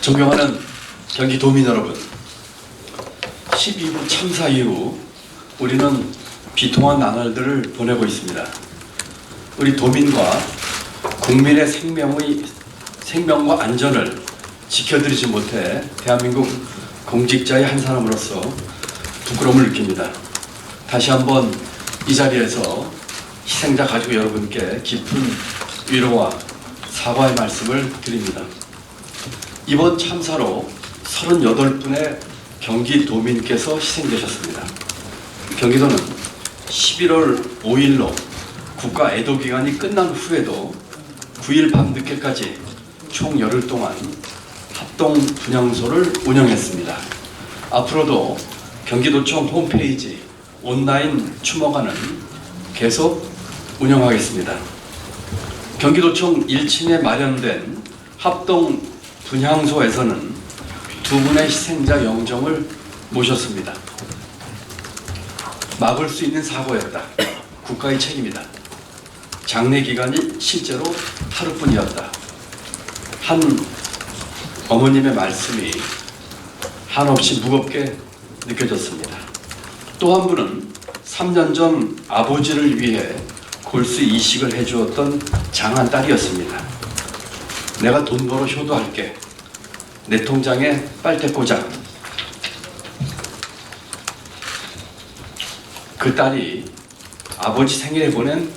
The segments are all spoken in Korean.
존경하는 경기도민 여러분, 12구 참사 이후 우리는 비통한 나날들을 보내고 있습니다. 우리 도민과 국민의 생명과 안전을 지켜드리지 못해 대한민국 공직자의 한 사람으로서 부끄러움을 느낍니다. 다시 한번 이 자리에서 희생자 가족 여러분께 깊은 위로와 사과의 말씀을 드립니다. 이번 참사로 38분의 경기도민께서 희생되셨습니다. 경기도는 11월 5일로 국가 애도기간이 끝난 후에도 9일 밤늦게까지 총 열흘 동안 합동 분향소를 운영했습니다. 앞으로도 경기도청 홈페이지 온라인 추모관은 계속 운영하겠습니다. 경기도청 1층에 마련된 합동 분향소에서는 두 분의 희생자 영정을 모셨습니다. 막을 수 있는 사고였다. 국가의 책임이다. 장례 기간이 실제로 하루뿐이었다. 한 어머님의 말씀이 한없이 무겁게 느껴졌습니다. 또 한 분은 3년 전 아버지를 위해 골수 이식을 해주었던 장한 딸이었습니다. 내가 돈 벌어 효도할게. 내 통장에 빨대 꽂아. 그 딸이 아버지 생일에 보낸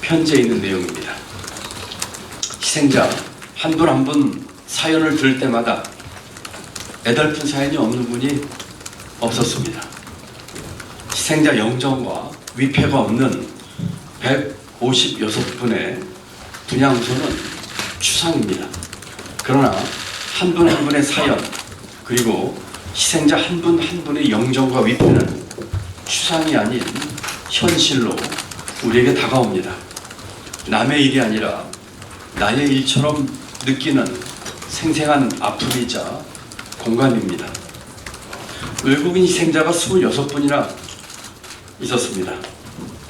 편지에 있는 내용입니다. 희생자 한 분 한 분 사연을 들을 때마다 애달픈 사연이 없는 분이 없었습니다. 희생자 영정과 위패가 없는 156분의 분향소는 추상입니다. 그러나 한 분 한 분의 사연 그리고 희생자 한 분 한 분의 영정과 위패는 추상이 아닌 현실로 우리에게 다가옵니다. 남의 일이 아니라 나의 일처럼 느끼는 생생한 아픔이자 공감입니다. 외국인 희생자가 26분이나 있었습니다.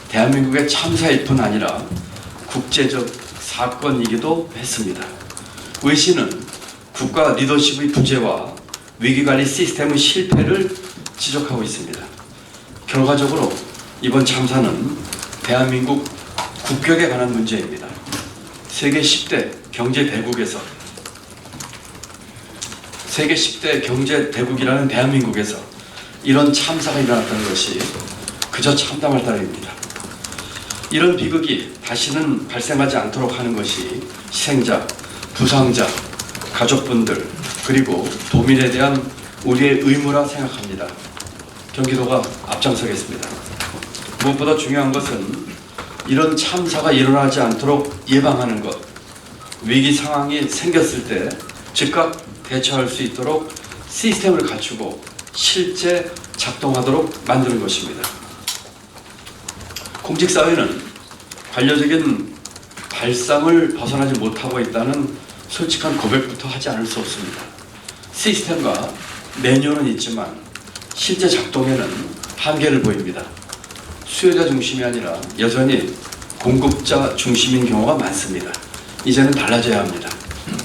대한민국의 참사일 뿐 아니라 국제적 사건이기도 했습니다. 외신은 국가 리더십의 부재와 위기관리 시스템의 실패를 지적하고 있습니다. 결과적으로 이번 참사는 대한민국 국격에 관한 문제입니다. 세계 10대 경제 대국에서 세계 10대 경제 대국이라는 대한민국에서 이런 참사가 일어났다는 것이 그저 참담할 따름입니다. 이런 비극이 다시는 발생하지 않도록 하는 것이 희생자, 부상자, 가족분들 그리고 도민에 대한 우리의 의무라 생각합니다. 경기도가 앞장서겠습니다. 무엇보다 중요한 것은 이런 참사가 일어나지 않도록 예방하는 것, 위기 상황이 생겼을 때 즉각 대처할 수 있도록 시스템을 갖추고 실제 작동하도록 만드는 것입니다. 공직사회는 관료적인 발상을 벗어나지 못하고 있다는 솔직한 고백부터 하지 않을 수 없습니다. 시스템과 매뉴얼은 있지만 실제 작동에는 한계를 보입니다. 수요자 중심이 아니라 여전히 공급자 중심인 경우가 많습니다. 이제는 달라져야 합니다.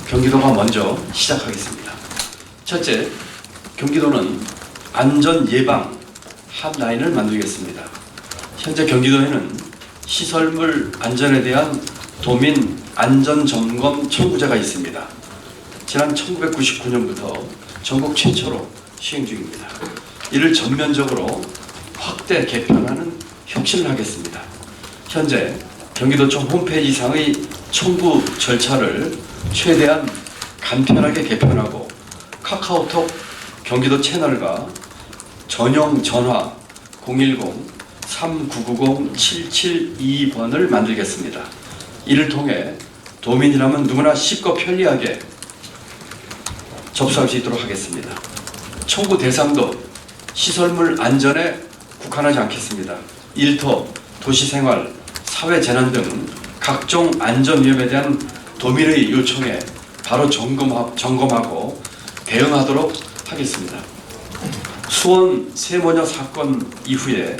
경기도가 먼저 시작하겠습니다. 첫째, 경기도는 안전 예방 핫라인을 만들겠습니다. 현재 경기도에는 시설물 안전에 대한 도민 안전점검 청구제가 있습니다. 지난 1999년부터 전국 최초로 시행 중입니다. 이를 전면적으로 확대 개편하는 혁신을 하겠습니다. 현재 경기도청 홈페이지상의 청구 절차를 최대한 간편하게 개편하고 카카오톡 경기도 채널과 전용 전화 010-3990-7722번을 만들겠습니다. 이를 통해 도민이라면 누구나 쉽고 편리하게 접수할 수 있도록 하겠습니다. 청구 대상도 시설물 안전에 국한하지 않겠습니다. 일터, 도시생활, 사회재난 등 각종 안전 위험에 대한 도민의 요청에 바로 점검하고 대응하도록 하겠습니다. 수원 세모녀 사건 이후에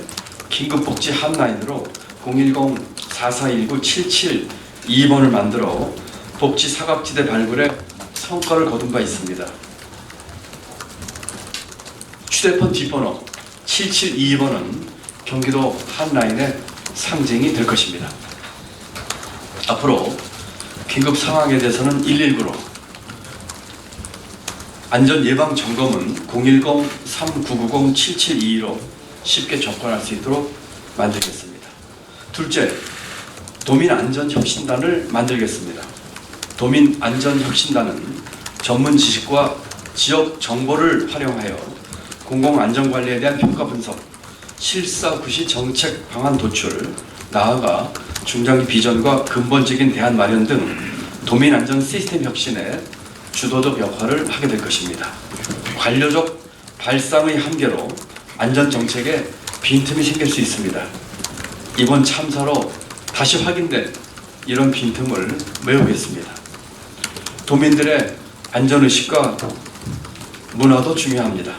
긴급복지 핫라인으로 010-4419-7722번을 만들어 복지 사각지대 발굴에 성과를 거둔 바 있습니다. 휴대폰 뒷번호 7722번은 경기도 한라인의 상징이 될 것입니다. 앞으로 긴급 상황에 대해서는 119로, 안전 예방 점검은 010-3990-7722로 쉽게 접근할 수 있도록 만들겠습니다. 둘째, 도민안전혁신단을 만들겠습니다. 도민안전혁신단은 전문 지식과 지역 정보를 활용하여 공공안전관리에 대한 평가 분석, 실사구시 정책 방안 도출, 나아가 중장기 비전과 근본적인 대안 마련 등 도민안전 시스템 혁신에 주도적 역할을 하게 될 것입니다. 관료적 발상의 한계로 안전정책에 빈틈이 생길 수 있습니다. 이번 참사로 다시 확인된 이런 빈틈을 메우겠습니다. 도민들의 안전의식과 문화도 중요합니다.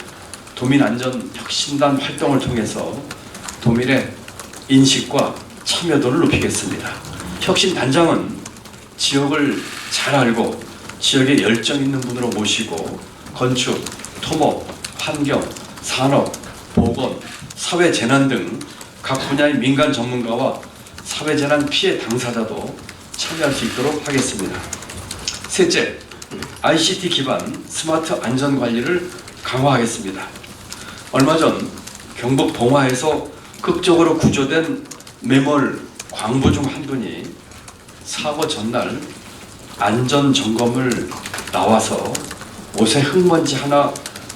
도민안전혁신단 활동을 통해서 도민의 인식과 참여도를 높이겠습니다. 혁신단장은 지역을 잘 알고 지역에 열정 있는 분으로 모시고 건축, 토목, 환경, 산업, 보건, 사회재난 등 각 분야의 민간 전문가와 사회재난 피해 당사자도 참여할 수 있도록 하겠습니다. 셋째, ICT 기반 스마트 안전관리를 강화하겠습니다. 얼마 전 경북 봉화에서 극적으로 구조된 매몰 광부 중 한 분이 사고 전날 안전점검을 나와서 옷에 흙먼지 하나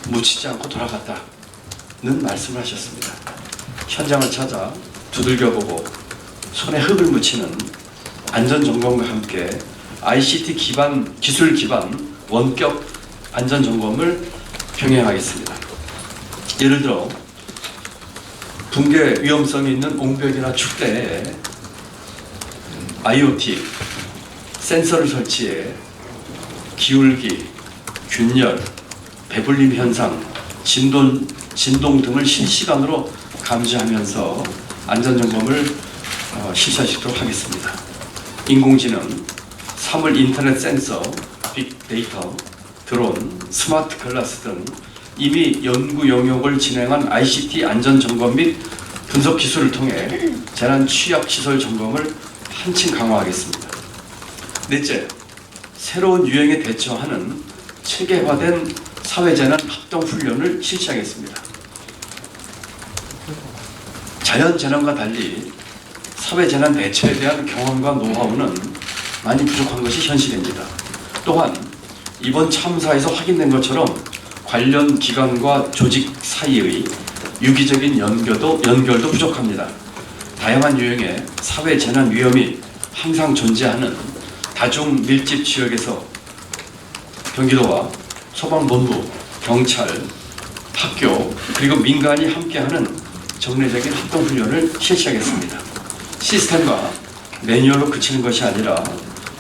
묻히지 않고 돌아갔다는 말씀을 하셨습니다. 현장을 찾아 두들겨보고 손에 흙을 묻히는 안전점검과 함께 ICT 기반, 기술 기반 원격 안전점검을 병행하겠습니다. 예를 들어 붕괴 위험성이 있는 옹벽이나 축대에 IoT 센서를 설치해 기울기, 균열, 배불림 현상, 진동 등을 실시간으로 감지하면서 안전점검을 실시하도록 하겠습니다. 인공지능, 사물 인터넷 센서, 빅데이터, 드론, 스마트 글라스 등 이미 연구 영역을 진행한 ICT 안전점검 및 분석 기술을 통해 재난 취약 시설 점검을 한층 강화하겠습니다. 넷째, 새로운 유행에 대처하는 체계화된 사회재난 합동훈련을 실시하겠습니다. 자연재난과 달리 사회재난 대처에 대한 경험과 노하우는 많이 부족한 것이 현실입니다. 또한 이번 참사에서 확인된 것처럼 관련 기관과 조직 사이의 유기적인 연결도 부족합니다. 다양한 유형의 사회재난 위험이 항상 존재하는 다중 밀집 지역에서 경기도와 소방본부, 경찰, 학교 그리고 민간이 함께하는 정례적인 합동훈련을 실시하겠습니다. 시스템과 매뉴얼로 그치는 것이 아니라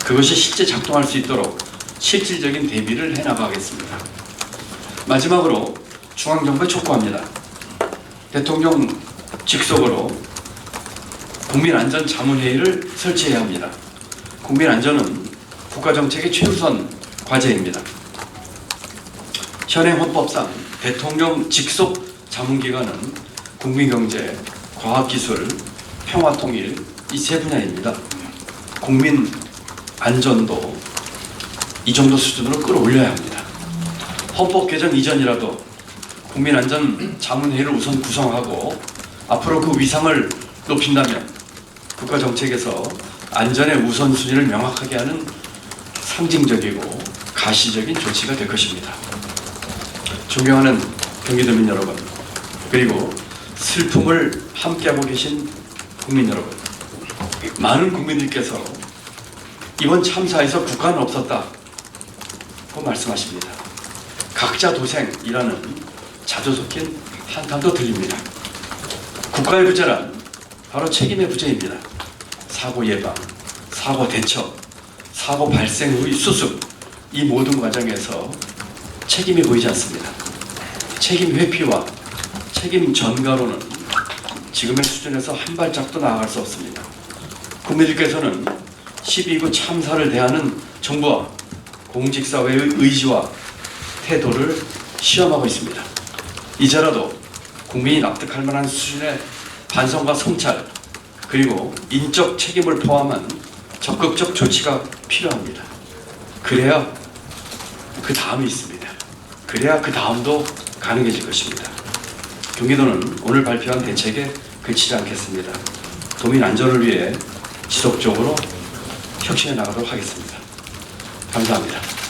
그것이 실제 작동할 수 있도록 실질적인 대비를 해나가겠습니다. 마지막으로 중앙정부에 촉구합니다. 대통령 직속으로 국민안전자문회의를 설치해야 합니다. 국민안전은 국가정책의 최우선 과제입니다. 현행 헌법상 대통령 직속 자문기관은 국민경제, 과학기술, 평화통일 이 세 분야입니다. 국민 안전도 이 정도 수준으로 끌어올려야 합니다. 헌법 개정 이전이라도 국민안전자문회의를 우선 구성하고 앞으로 그 위상을 높인다면 국가정책에서 안전의 우선순위를 명확하게 하는 상징적이고 가시적인 조치가 될 것입니다. 존경하는 경기도민 여러분, 그리고 슬픔을 함께하고 계신 국민 여러분, 많은 국민들께서 이번 참사에서 국가는 없었다고 말씀하십니다. 각자 도생이라는 자주 섞인 한탄도 들립니다. 국가의 부재란 바로 책임의 부재입니다. 사고 예방, 사고 대처, 사고 발생 후의 수습, 이 모든 과정에서 책임이 보이지 않습니다. 책임 회피와 책임 전가로는 지금의 수준에서 한 발짝도 나아갈 수 없습니다. 국민들께서는 12구 참사를 대하는 정부와 공직사회의 의지와 태도를 시험하고 있습니다. 이제라도 국민이 납득할 만한 수준의 반성과 성찰, 그리고 인적 책임을 포함한 적극적 조치가 필요합니다. 그래야 그 다음이 있습니다. 그래야 그 다음도 가능해질 것입니다. 경기도는 오늘 발표한 대책에 그치지 않겠습니다. 도민 안전을 위해 지속적으로 혁신해 나가도록 하겠습니다. 감사합니다.